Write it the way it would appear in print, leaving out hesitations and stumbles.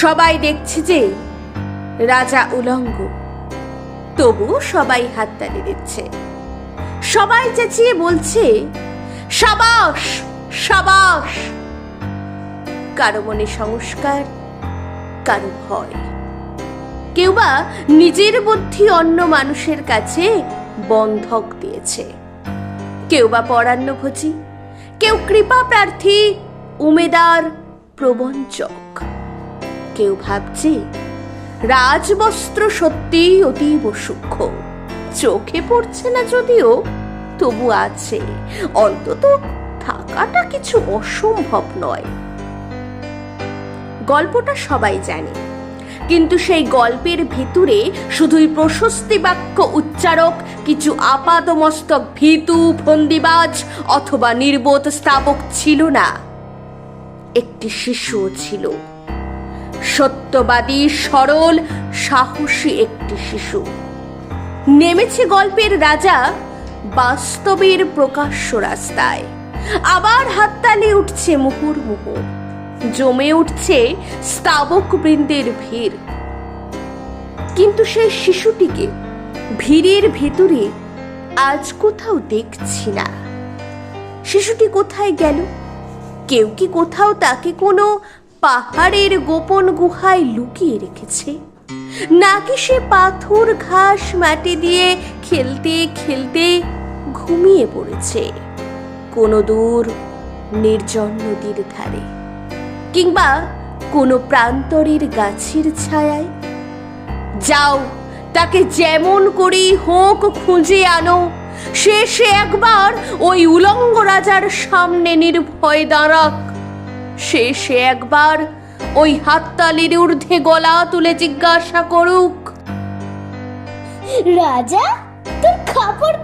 সবাই দেখছে যে রাজা উলঙ্গ, তবু সবাই হাততালি দিচ্ছে। সবাই চেঁচিয়ে বলছে, সাবাস সাবাস। কারো মনে সংস্কার, কারো ভয়। কেউ বা নিজের বুদ্ধি অন্য মানুষের কাছে বন্ধক দিয়েছে, কেউ বা পরান্নভোজী, কেউ কৃপা প্রার্থী, উমেদার, প্রবঞ্চক। কেউ ভাবছে রাজবস্ত্র সত্যিই অতীব সূক্ষ্ম, চোখে পড়ছে না যদিও, তবু আছে, অন্তত থাকাটা কিছু অসম্ভব নয়। গল্পটা সবাই জানে, কিন্তু সেই গল্পের ভিতরে শুধুই প্রশস্তি বাক্য উচ্চারক কিছু আপাদমস্তক ভীতু ফন্দিবাজ অথবা নির্বোধ স্থাপক ছিল না, একটি শিশুও ছিল। সত্যবাদী, সরল, সাহসী একটি শিশু। নেমেছে গল্পের রাজা বাস্তবের প্রকাশ্য রাস্তায়। আবার হাততালি উঠছে মুহুর্মুহু, জমে উঠছে স্তাবক বৃন্দের ভিড়। কিন্তু সেই শিশুটিকে ভিড়ের ভেতরে আজ কোথাও দেখছি না। শিশুটি কোথায় গেল? কেউ কি কোথাও তাকে কোনো পাহাড়ের গোপন গুহায় লুকিয়ে রেখেছে, নাকি সে পাথর ঘাস মাটি দিয়ে খেলতে খেলতে ঘুমিয়ে পড়েছে কোনো দূর নির্জন নদীর ধারে, কিংবা কোনো প্রান্তরের গাছের ছায়ায়? যাও, তাকে যেমন করেই হোক খুঁজে আনো। সে একবার ওই উলঙ্গ রাজার সামনে নির্ভয় দাঁড়াক। সে একবার ওই হাততালির ঊর্ধ্বে গলা তুলে জিজ্ঞাসা করুক, রাজা, তোর খাবার